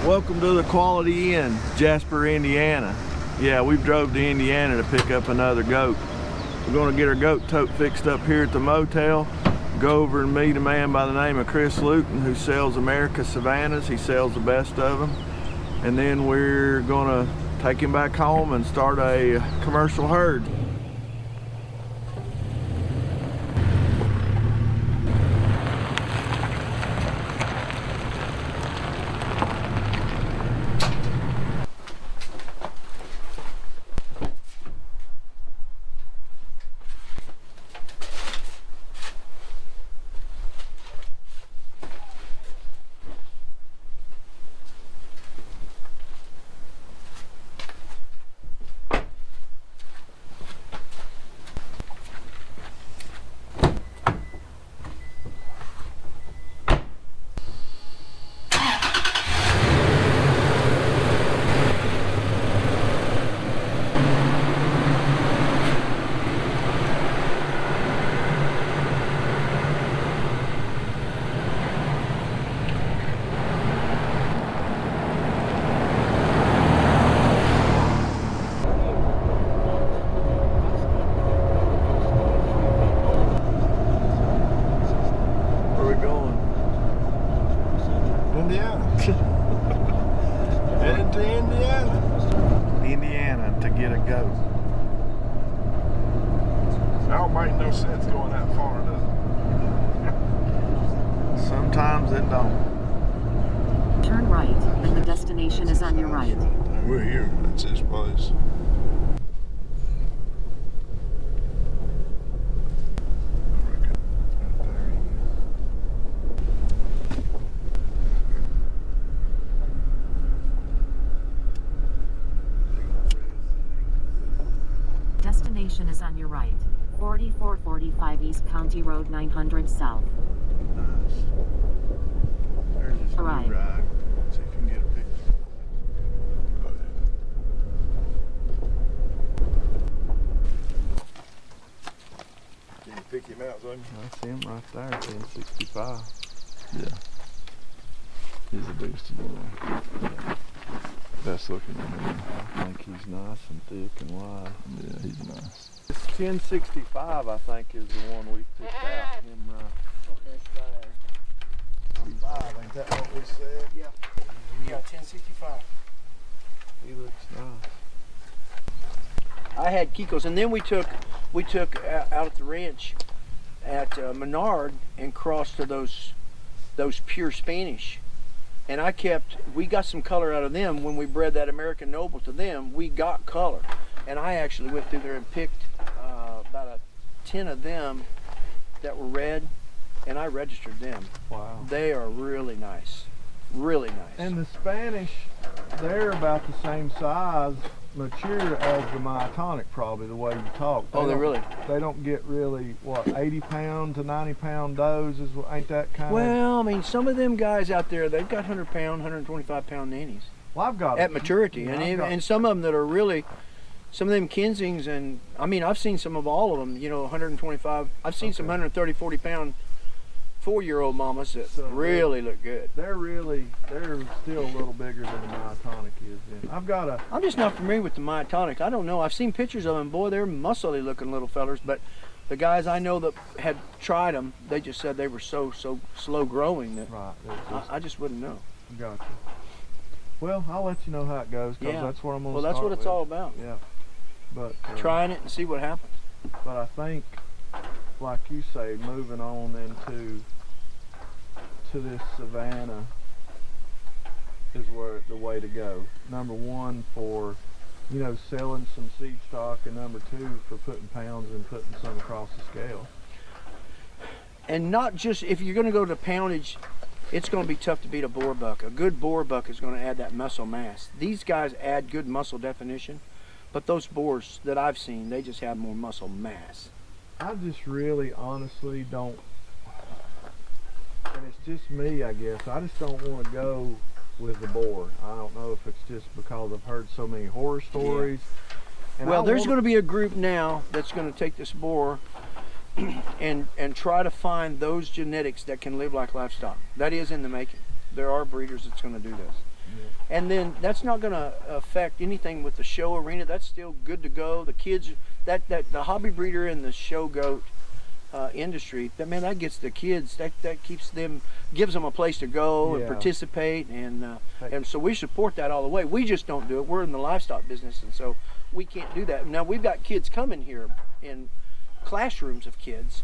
Welcome to the Quality Inn, Jasper, Indiana. Yeah, we've drove to Indiana to pick up another goat. We're gonna get our goat tote fixed up here at the motel, go over and meet a man by the name of Chris Luton who sells America's Savannas. He sells the best of them. And then we're gonna take him back home and start a commercial herd. Headed to Indiana to get a goat. That don't make no sense going that far, does it? Sometimes it don't. Turn right, and the destination is on your right. We're here. That's his place. Destination is on your right. 4445 East County Road 900 South. Nice. There's this new Right. ride. See if you can get a picture. Can you pick him out, son? I see him right there, 1065. Yeah. He's a beastie boy. Best looking one. I think he's nice and thick and wide. Yeah, he's nice. This 1065, I think, is the one we picked out. Him right there. I'm 5, ain't that what we said? Yeah. Yeah, 1065. He looks nice. I had Kiko's, and then we took out at the ranch at Menard and crossed to those pure Spanish. And we got some color out of them when we bred that American Noble to them. We got color, and I actually went through there and picked about 10 of them that were red, and I registered them. Wow. They are really nice, really nice. And the Spanish, they're about the same size, mature as the myotonic, probably, the way you talk. Oh, they really? They don't get really, what, 80 pound to 90 pound does, ain't that kind of? Well, I mean, some of them guys out there, they've got 100 pound, 125 pound nannies. Well, I've got At maturity, yeah, and some of them that are really, some of them Kensings, and I mean, I've seen some of all of them, 125, I've seen some 130, 40 pound 4-year-old mamas that really look good. They're still a little bigger than the myotonic is. Then I'm just not familiar with the myotonic. I don't know. I've seen pictures of them. Boy, they're muscly looking little fellers, but the guys I know that had tried them, they just said they were so slow growing that right. I just wouldn't know. Gotcha. Well, I'll let you know how it goes, because Yeah. that's what I'm going to Well, that's what it's all about. Yeah. But Trying it and see what happens. But I think, like you say, moving on into this Savanna is the way to go. Number one, for selling some seed stock, and number two, for putting pounds and putting some across the scale. And not just, if you're going to go to poundage, it's going to be tough to beat a boar buck. A good boar buck is going to add that muscle mass. These guys add good muscle definition, but those boars that I've seen, they just have more muscle mass. I just really honestly don't, and it's just me, I guess, I just don't want to go with the boar. I don't know if it's just because I've heard so many horror stories. Yeah. And well, there's going to be a group now that's going to take this boar and try to find those genetics that can live like livestock. That is in the making. There are breeders that's going to do this. And then that's not going to affect anything with the show arena. That's still good to go. The kids, the hobby breeder and the show goat industry, that gets the kids, that keeps them, gives them a place to go and participate, and so we support that all the way. We just don't do it. We're in the livestock business, and so we can't do that. Now we've got kids coming here in classrooms of kids,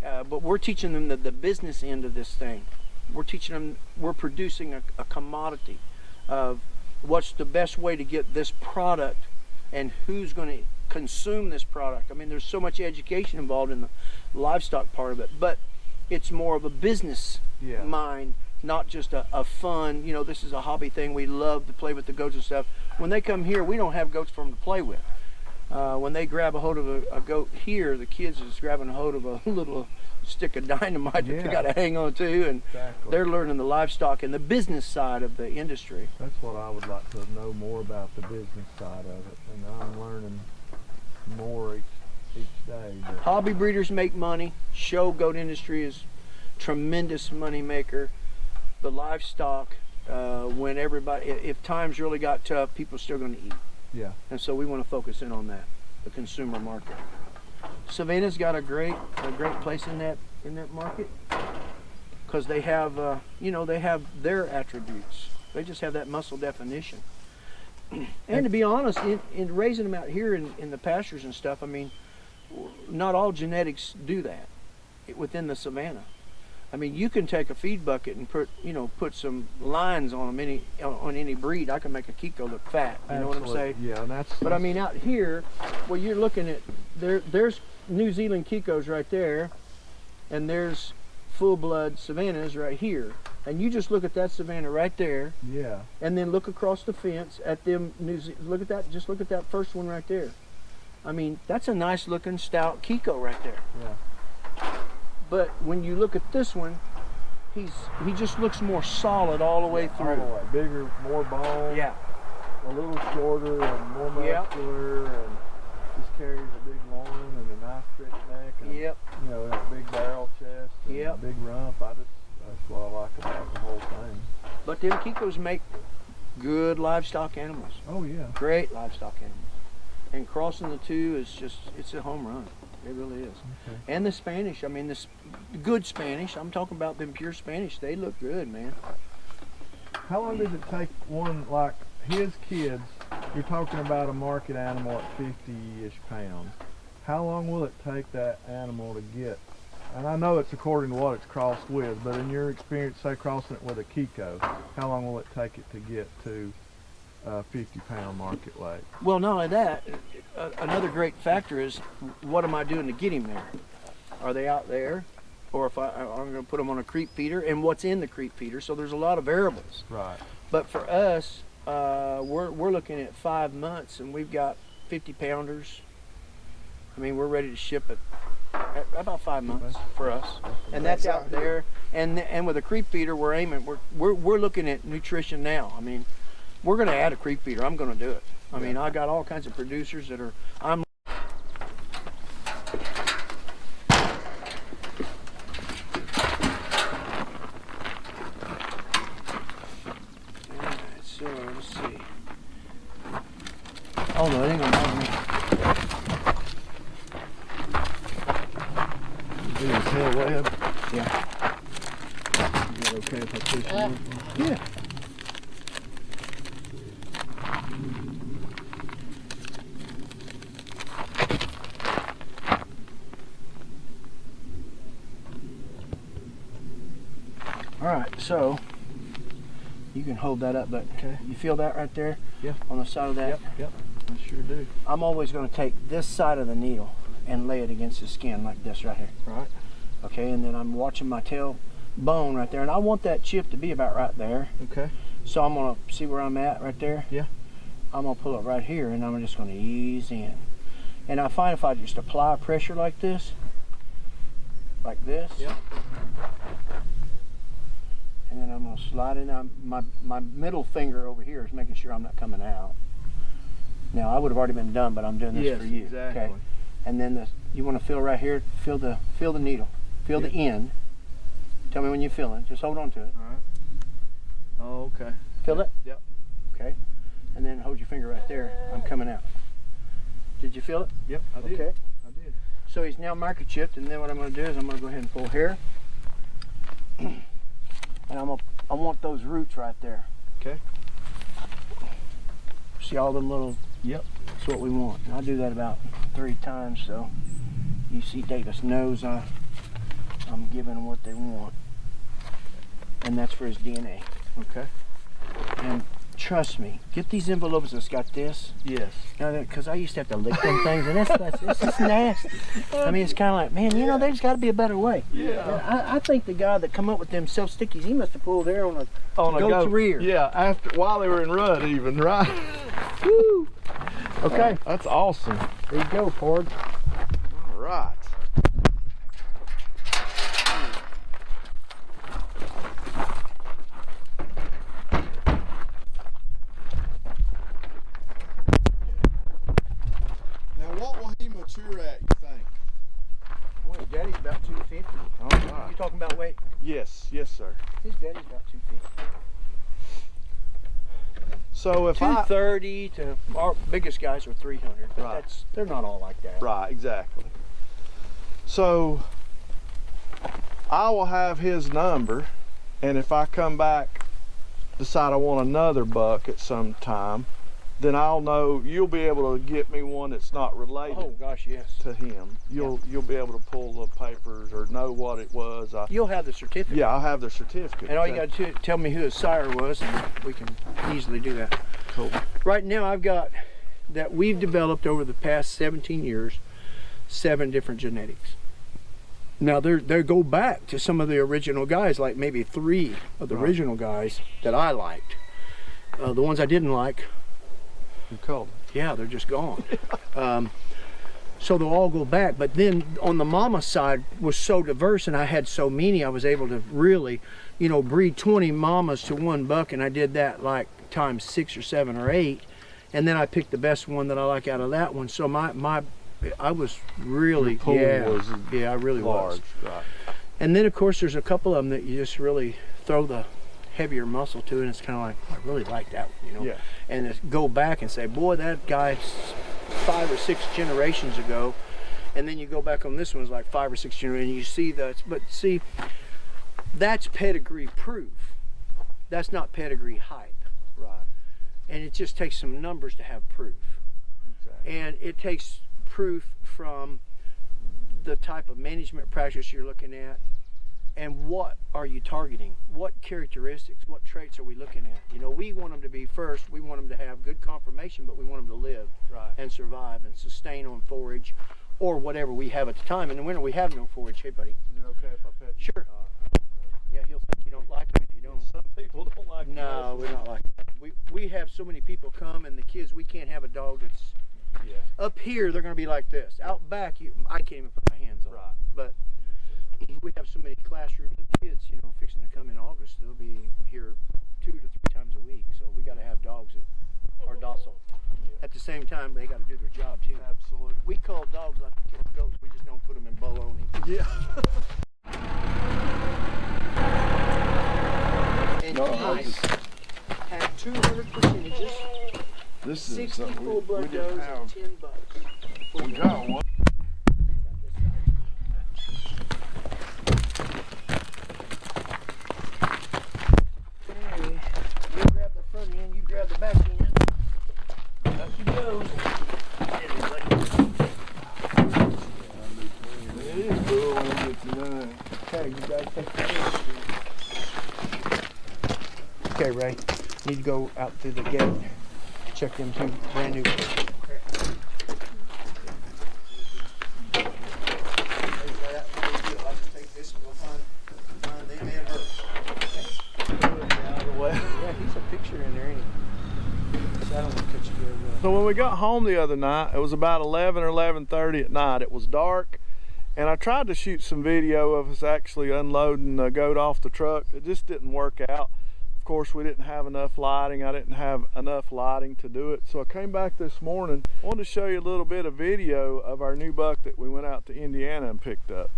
but we're teaching them the business end of this thing. We're teaching them, we're producing a commodity of what's the best way to get this product and who's going to consume this product. I mean, there's so much education involved in the livestock part of it, but it's more of a business mind, not just a fun, this is a hobby thing. We love to play with the goats and stuff. When they come here, we don't have goats for them to play with. When they grab a hold of a goat here, the kids is grabbing a hold of a little stick of dynamite that they got to hang on to, and they're learning the livestock and the business side of the industry. That's what I would like to know more about, the business side of it, and I'm learning more each day. But hobby breeders make money. Show goat industry is tremendous money maker. The livestock, when everybody, if times really got tough, people are still going to eat. Yeah. And so we want to focus in on that, the consumer market. Savanna's got a great place in that market, because they have they have their attributes. They just have that muscle definition. And to be honest, in raising them out here in the pastures and stuff, I mean, not all genetics do that within the Savanna. I mean, you can take a feed bucket and put some lines on them, on any breed. I can make a Kiko look fat. You know what I'm saying? Yeah, and that's. But I mean, out here, well, you're looking at there's New Zealand Kikos right there, and there's full-blood Savannas right here. And you just look at that Savanna right there. Yeah. And then look across the fence at them look at that. Just look at that first one right there. I mean, that's a nice looking stout Kiko right there. Yeah. But when you look at this one, he just looks more solid all the way through. All the way. Bigger, more bone. Yeah. A little shorter and more muscular, and just carries a big loin and a nice thick neck, and that big barrel chest, and a big rump. That's what I like about the whole thing. But them Kikos make good livestock animals. Oh yeah. Great livestock animals. And crossing the two is it's a home run. It really is. Okay. And the Spanish, I mean, this good Spanish, I'm talking about them pure Spanish, they look good, man. How long does it take one, like his kids, you're talking about a market animal at 50-ish pounds. How long will it take that animal to get, and I know it's according to what it's crossed with, but in your experience, say crossing it with a Kiko, how long will it take it to get to 50-pound market weight? Well, not only that, another great factor is, what am I doing to get him there? Are they out there? Or if I'm going to put them on a creep feeder, and what's in the creep feeder? So there's a lot of variables. Right. But for us, we're looking at 5 months, and we've got 50-pounders. I mean, we're ready to ship it at about 5 months for us, and that's out there. And with a creep feeder, we're aiming. We're looking at nutrition now. I mean, we're going to add a creep feeder. I'm going to do it. I mean, I got all kinds of producers that are. So let's see. Oh no, it ain't gonna bother me. Doing tail web. Yeah. Is that okay if I push it? Yeah. All right, so you can hold that up, but you feel that right there? Yeah. On the side of that? Yep, I sure do. I'm always going to take this side of the needle and lay it against the skin like this right here. Right. Okay, and then I'm watching my tail bone right there, and I want that chip to be about right there. Okay. So I'm going to see where I'm at right there? Yeah. I'm going to pull it right here, and I'm just going to ease in. And I find if I just apply pressure like this, Yeah. and then I'm going to slide in. My middle finger over here is making sure I'm not coming out. Now, I would have already been done, but I'm doing this for you. Exactly. Okay? And then you want to feel right here, feel the needle, feel the end. Tell me when you feel it. Just hold on to it. All right. Oh, okay. Feel it? Yep. Okay. And then hold your finger right there. I'm coming out. Did you feel it? Yep, I did. Okay. I did. So he's now microchipped, and then what I'm going to do is I'm going to go ahead and pull here. And I want those roots right there. Okay. See all them little, Yep. that's what we want. And I'll do that about 3 times, so you see Davis knows I'm giving them what they want. And that's for his DNA. Okay. And trust me, get these envelopes that's got this. Yes. Because I used to have to lick them things, and it's just nasty. I mean, it's kind of like, man, you know, there's got to be a better way. Yeah. I think the guy that come up with them self-stickies, he must have pulled there on a goat's goat rear. Yeah, while they were in rut even, right? Woo! Okay, That's awesome. there you go, Ford. All right. Now, what will he mature at, you think? Well, Daddy's about 250. All right. You talking about weight? Yes, sir. His daddy's about 250. So if 230 to our biggest guys are 300, but Right. they're not all like that. Right, exactly. So I will have his number, and if I come back, decide I want another buck at some time, then I'll know you'll be able to get me one that's not related Oh gosh, yes. to him. You'll be able to pull the papers or know what it was. You'll have the certificate. Yeah, I'll have the certificate. And all you got to do, tell me who his sire was, and we can easily do that. Cool. Right now, I've got that we've developed over the past 17 years, 7 different genetics. Now they go back to some of the original guys, like maybe 3 of the original guys that I liked. The ones I didn't like, You called it. yeah, they're just gone. So they'll all go back. But then on the mama side was so diverse, and I had so many, I was able to really, you know, breed 20 mamas to 1 buck, and I did that like times 6 or 7 or 8, and then I picked the best one that I like out of that one. So I was really, Your pool was I really large. was. Right. And then of course there's a couple of them that you just really throw the heavier muscle to, and it's kind of like, I really like that one, you know. Yeah. And just go back and say, boy, that guy's 5 or 6 generations ago, and then you go back on this one's like 5 or 6 generations, and you see that. But see, that's pedigree proof. That's not pedigree hype. Right. And it just takes some numbers to have proof. Exactly. And it takes proof from the type of management practice you're looking at, and what are you targeting? What characteristics, what traits are we looking at? You know, we want them to be first, we want them to have good conformation, but we want them to live Right. and survive and sustain on forage or whatever we have at the time. In the winter we have no forage. Hey buddy. Is it okay if I pet you? Sure. Yeah, he'll think you don't like him if you don't. Some people don't like No, we're not like that. We have so many people come, and the kids, we can't have a dog that's Yeah. up here. They're going to be like this. Out back, I can't even put my hands on. Right. But we have so many classrooms of kids, you know, fixing to come in August. They'll be here 2 to 3 times a week. So we got to have dogs that are docile. Yeah. At the same time, they got to do their job too. Absolutely. We call dogs like we kill goats. We just don't put them in bologna. Yeah. And No, mice have 200 percentages, This is 60 something we full-blood didn't does, have. and 10 bucks. We got one. Okay, you grab the front end, you grab the back end. Up she goes. It is cool when it gets done. Okay, you guys take the first. Okay, Ray, need to go out through the gate. Check them 2 brand new. Yeah, he's a picture in there, ain't he? So I don't want to catch you there. So when we got home the other night, it was about 11 or 11:30 at night. It was dark, and I tried to shoot some video of us actually unloading the goat off the truck. It just didn't work out. Of course, we didn't have enough lighting. I didn't have enough lighting to do it. So I came back this morning. I wanted to show you a little bit of video of our new buck that we went out to Indiana and picked up.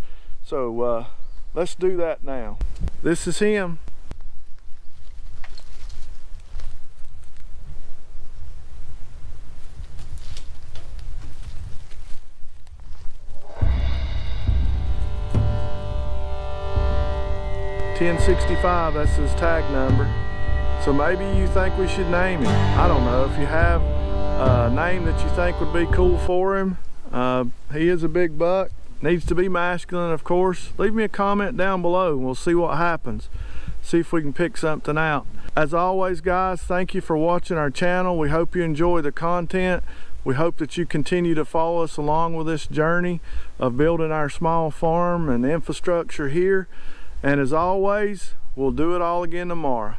So let's do that now. This is him. 1065, that's his tag number. So maybe you think we should name him. I don't know. If you have a name that you think would be cool for him, he is a big buck. Needs to be masculine, of course. Leave me a comment down below and we'll see what happens. See if we can pick something out. As always, guys, thank you for watching our channel. We hope you enjoy the content. We hope that you continue to follow us along with this journey of building our small farm and the infrastructure here. And as always, we'll do it all again tomorrow.